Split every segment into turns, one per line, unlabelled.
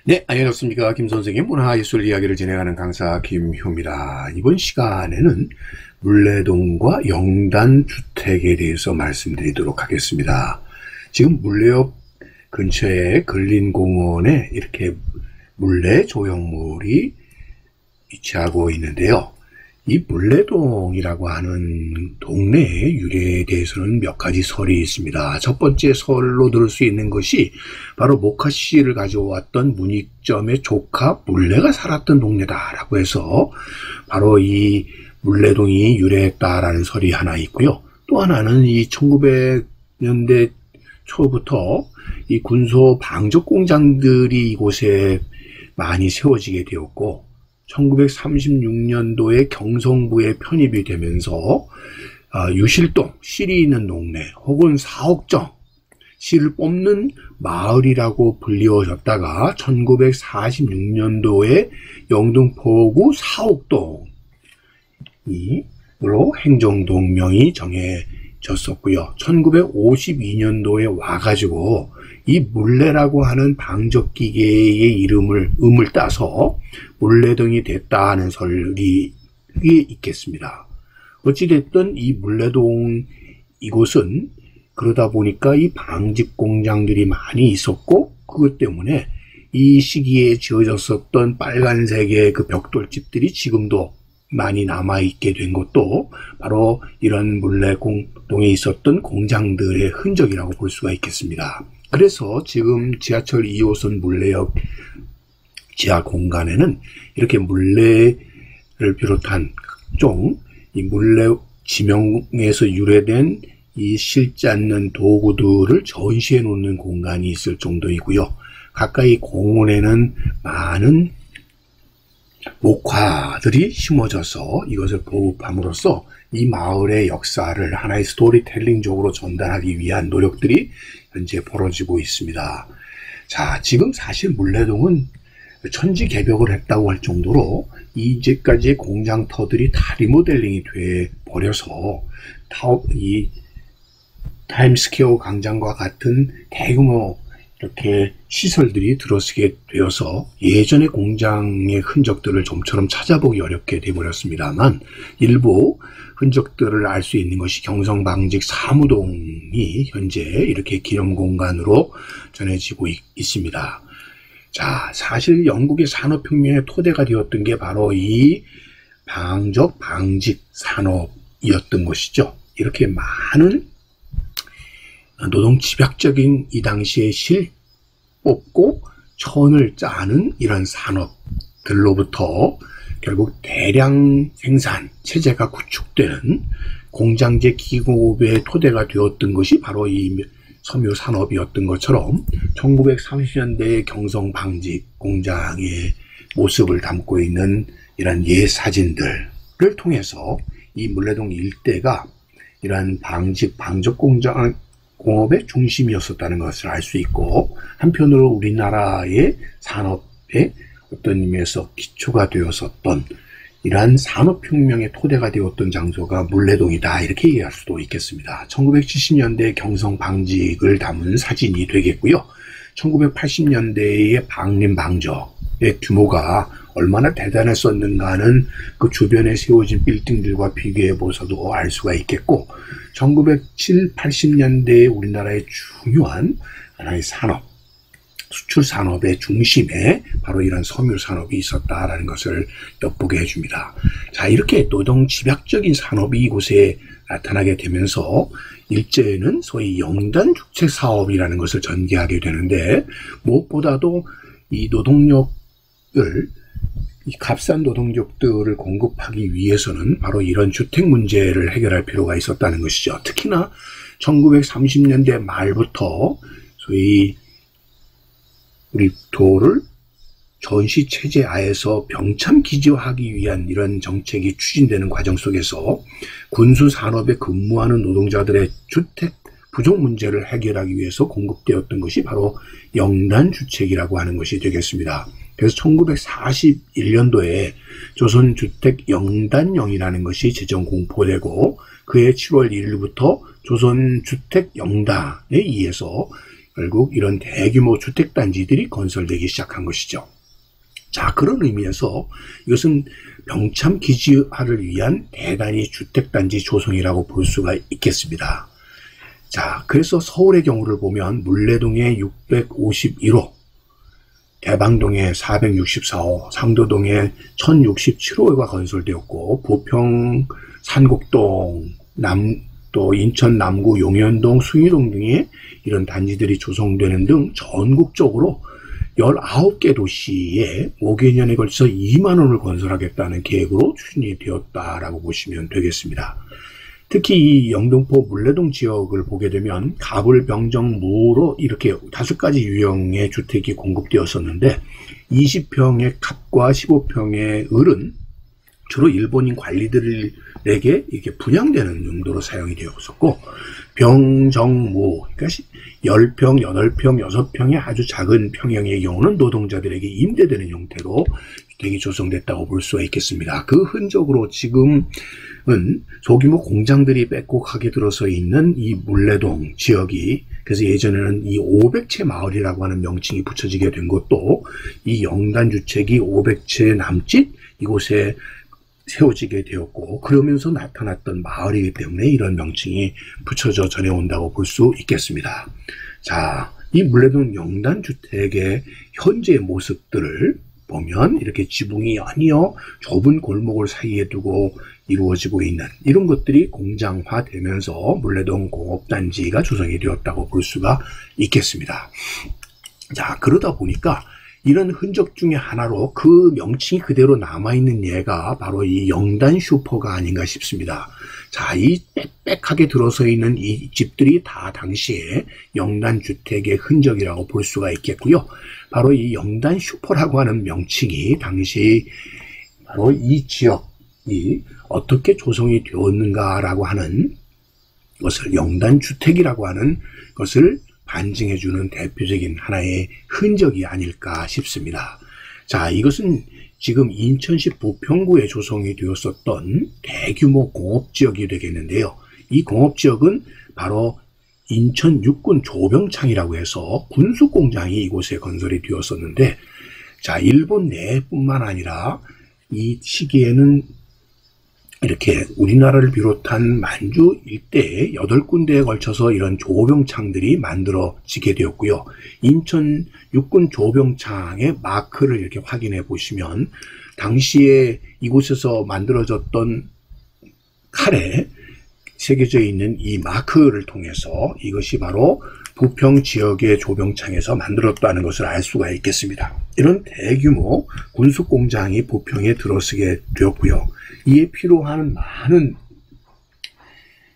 네, 안녕하십니까. 김 선생의 문화예술 이야기를 진행하는 강사 김효입니다. 이번 시간에는 물레동과 영단주택에 대해서 말씀드리도록 하겠습니다. 지금 물레역 근처에 근린공원에 이렇게 물레 조형물이 위치하고 있는데요. 이 물레동이라고 하는 동네의 유래에 대해서는 몇 가지 설이 있습니다. 첫 번째 설로 들을 수 있는 것이 바로 모카씨를 가져왔던 문익점의 조카 물레가 살았던 동네다라고 해서 바로 이 물레동이 유래했다라는 설이 하나 있고요. 또 하나는 이 1900년대 초부터 이 군소 방적 공장들이 이곳에 많이 세워지게 되었고 1936년도에 경성부에 편입이 되면서 유실동, 실이 있는 동네 혹은 사옥정, 실을 뽑는 마을이라고 불리워졌다가 1946년도에 영등포구 사옥동으로 행정동명이 정해졌었고요. 1952년도에 와가지고 이 물레라고 하는 방적기계의 음을 따서 물레동이 됐다 하는 설이 있겠습니다. 어찌됐든 이 물레동 이곳은 그러다 보니까 이 방직 공장들이 많이 있었고 그것 때문에 이 시기에 지어졌었던 빨간색의 그 벽돌집들이 지금도 많이 남아있게 된 것도 바로 이런 물레동에 있었던 공장들의 흔적이라고 볼 수가 있겠습니다. 그래서 지금 지하철 2호선 물레역 지하 공간에는 이렇게 물레를 비롯한 각종 이 물레 지명에서 유래된 이 실지 않는 도구들을 전시해 놓는 공간이 있을 정도이고요. 가까이 공원에는 많은 목화들이 심어져서 이것을 보급함으로써 이 마을의 역사를 하나의 스토리텔링적으로 전달하기 위한 노력들이 현재 벌어지고 있습니다. 자, 지금 사실 물레동은 천지개벽을 했다고 할 정도로 이제까지의 공장터들이 다 리모델링이 돼 버려서 이 타임스퀘어 광장과 같은 대규모 이렇게 시설들이 들어서게 되어서 예전의 공장의 흔적들을 좀처럼 찾아보기 어렵게 되어버렸습니다만 일부 흔적들을 알 수 있는 것이 경성방직 사무동이 현재 이렇게 기념공간으로 전해지고 있습니다. 자, 사실 영국의 산업혁명의 토대가 되었던 게 바로 이 방직 산업이었던 것이죠. 이렇게 많은 노동 집약적인 이 당시에 실 뽑고 천을 짜는 이런 산업들로부터 결국 대량 생산 체제가 구축되는 공장제 기공업의 토대가 되었던 것이 바로 이 섬유 산업이었던 것처럼 1930년대의 경성 방직 공장의 모습을 담고 있는 이런 예사진들을 통해서 이 물레동 일대가 이러한 방적 공업의 중심이었었다는 것을 알 수 있고 한편으로 우리나라의 산업의 어떤 의미에서 기초가 되었었던 이러한 산업혁명의 토대가 되었던 장소가 물레동이다 이렇게 이해할 수도 있겠습니다. 1970년대 경성 방직을 담은 사진이 되겠고요. 1980년대의 방림방적의 규모가 얼마나 대단했었는가는 그 주변에 세워진 빌딩들과 비교해 보셔도 알 수가 있겠고 1970, 80년대에 우리나라의 중요한 하나의 산업, 수출 산업의 중심에 바로 이런 섬유 산업이 있었다라는 것을 엿보게 해줍니다. 자, 이렇게 노동 집약적인 산업이 이곳에 나타나게 되면서 일제에는 소위 영단 주택 사업이라는 것을 전개하게 되는데 무엇보다도 이 노동력을 이 값싼 노동력들을 공급하기 위해서는 바로 이런 주택 문제를 해결할 필요가 있었다는 것이죠. 특히나 1930년대 말부터 소위 우리 도를 전시체제하에서 병참기지화하기 위한 이런 정책이 추진되는 과정 속에서 군수산업에 근무하는 노동자들의 주택 부족 문제를 해결하기 위해서 공급되었던 것이 바로 영단주택이라고 하는 것이 되겠습니다. 그래서 1941년도에 조선주택영단령이라는 것이 제정 공포되고 그해 7월 1일부터 조선주택영단에 의해서 결국 이런 대규모 주택단지들이 건설되기 시작한 것이죠. 자, 그런 의미에서 이것은 병참 기지화를 위한 대단위 주택단지 조성이라고 볼 수가 있겠습니다. 자, 그래서 서울의 경우를 보면 물레동에 651호, 대방동에 464호, 상도동에 1067호가 건설되었고, 부평 산곡동, 또 인천 남구 용현동, 숭이동 등의 이런 단지들이 조성되는 등 전국적으로 19개 도시에 5개년에 걸쳐서 2만 원을 건설하겠다는 계획으로 추진이 되었다라고 보시면 되겠습니다. 특히 이 영등포 물레동 지역을 보게 되면 갑을, 병정, 무로 이렇게 5가지 유형의 주택이 공급되었었는데 20평의 갑과 15평의 을은 주로 일본인 관리들에게 이렇게 분양되는 용도로 사용이 되었었고, 병정무, 그러니까 10평, 8평, 6평의 아주 작은 평형의 경우는 노동자들에게 임대되는 형태로 주택이 조성됐다고 볼 수가 있겠습니다. 그 흔적으로 지금은 소규모 공장들이 빽빽하게 들어서 있는 이 물레동 지역이, 그래서 예전에는 이 500채 마을이라고 하는 명칭이 붙여지게 된 것도 이 영단주택이 500채 남짓 이곳에 세워지게 되었고, 그러면서 나타났던 마을이기 때문에 이런 명칭이 붙여져 전해온다고 볼 수 있겠습니다. 자, 이 물레동 영단주택의 현재의 모습들을 보면 이렇게 지붕이 연이어 좁은 골목을 사이에 두고 이루어지고 있는 이런 것들이 공장화되면서 물레동 공업단지가 조성이 되었다고 볼 수가 있겠습니다. 자, 그러다 보니까 이런 흔적 중에 하나로 그 명칭이 그대로 남아있는 예가 바로 이 영단 슈퍼가 아닌가 싶습니다. 자, 이 빽빽하게 들어서 있는 이 집들이 다 당시에 영단 주택의 흔적이라고 볼 수가 있겠고요. 바로 이 영단 슈퍼라고 하는 명칭이 당시 바로 이 지역이 어떻게 조성이 되었는가라고 하는 것을 영단 주택이라고 하는 것을 반증해주는 대표적인 하나의 흔적이 아닐까 싶습니다. 자, 이것은 지금 인천시 부평구에 조성이 되었었던 대규모 공업지역이 되겠는데요. 이 공업지역은 바로 인천 육군 조병창이라고 해서 군수공장이 이곳에 건설이 되었었는데, 자, 일본 내뿐만 아니라 이 시기에는 이렇게 우리나라를 비롯한 만주 일대에 8군데에 걸쳐서 이런 조병창들이 만들어지게 되었고요. 인천 육군 조병창의 마크를 이렇게 확인해 보시면 당시에 이곳에서 만들어졌던 칼에 새겨져 있는 이 마크를 통해서 이것이 바로 부평 지역의 조병창에서 만들었다는 것을 알 수가 있겠습니다. 이런 대규모 군수공장이 부평에 들어서게 되었고요. 이에 필요한 많은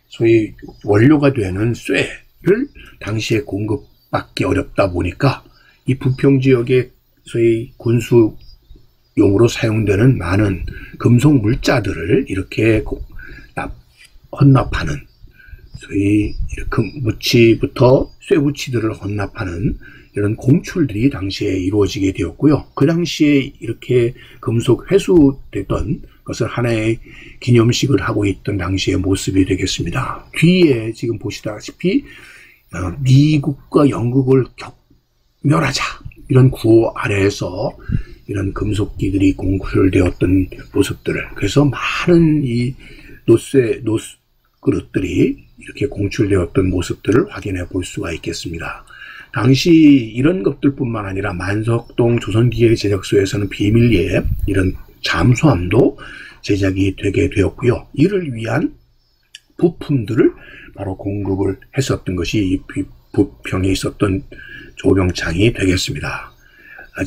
소위 원료가 되는 쇠를 당시에 공급받기 어렵다 보니까 이 부평 지역의 소위 군수용으로 사용되는 많은 금속 물자들을 이렇게 헌납하는, 소위 이렇게 무치부터 쇠부치들을 헌납하는 이런 공출들이 당시에 이루어지게 되었고요. 그 당시에 이렇게 금속 회수되던 것을 하나의 기념식을 하고 있던 당시의 모습이 되겠습니다. 뒤에 지금 보시다시피 미국과 영국을 멸하자 이런 구호 아래에서 이런 금속기들이 공출되었던 모습들을, 그래서 많은 이 노쇠 그릇들이 이렇게 공출되었던 모습들을 확인해 볼 수가 있겠습니다. 당시 이런 것들뿐만 아니라 만석동 조선기계제작소에서는 비밀리에 이런 잠수함도 제작이 되게 되었고요. 이를 위한 부품들을 바로 공급을 했었던 것이 이 부평에 있었던 조병창이 되겠습니다.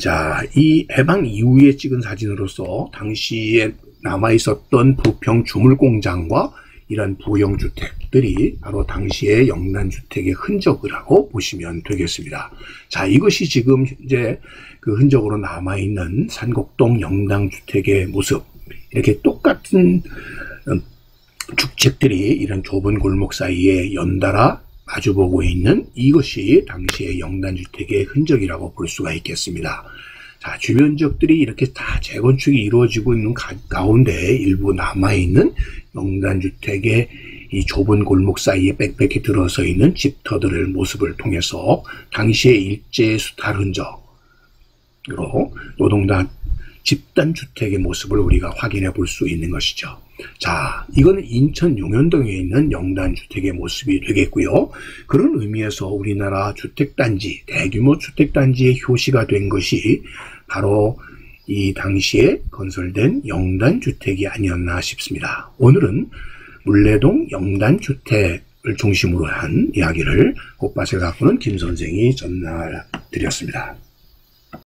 자, 이 해방 이후에 찍은 사진으로서 당시에 남아있었던 부평 주물공장과 이런 부영주택들이 바로 당시의 영단주택의 흔적이라고 보시면 되겠습니다. 자, 이것이 지금 이제 그 흔적으로 남아있는 산곡동 영단주택의 모습. 이렇게 똑같은 주택들이 이런 좁은 골목 사이에 연달아 마주보고 있는 이것이 당시의 영단주택의 흔적이라고 볼 수가 있겠습니다. 자, 주변 지역들이 이렇게 다 재건축이 이루어지고 있는 가운데 일부 남아있는 영단주택의 이 좁은 골목 사이에 빽빽히 들어서 있는 집터들의 모습을 통해서 당시의 일제의 수탈 흔적으로 노동단 집단주택의 모습을 우리가 확인해 볼 수 있는 것이죠. 자, 이거는 인천 용현동에 있는 영단주택의 모습이 되겠고요. 그런 의미에서 우리나라 주택단지, 대규모 주택단지의 효시가 된 것이 바로 이 당시에 건설된 영단주택이 아니었나 싶습니다. 오늘은 물레동 영단주택을 중심으로 한 이야기를 꽃밭을 가꾸는 김 선생이 전달드렸습니다.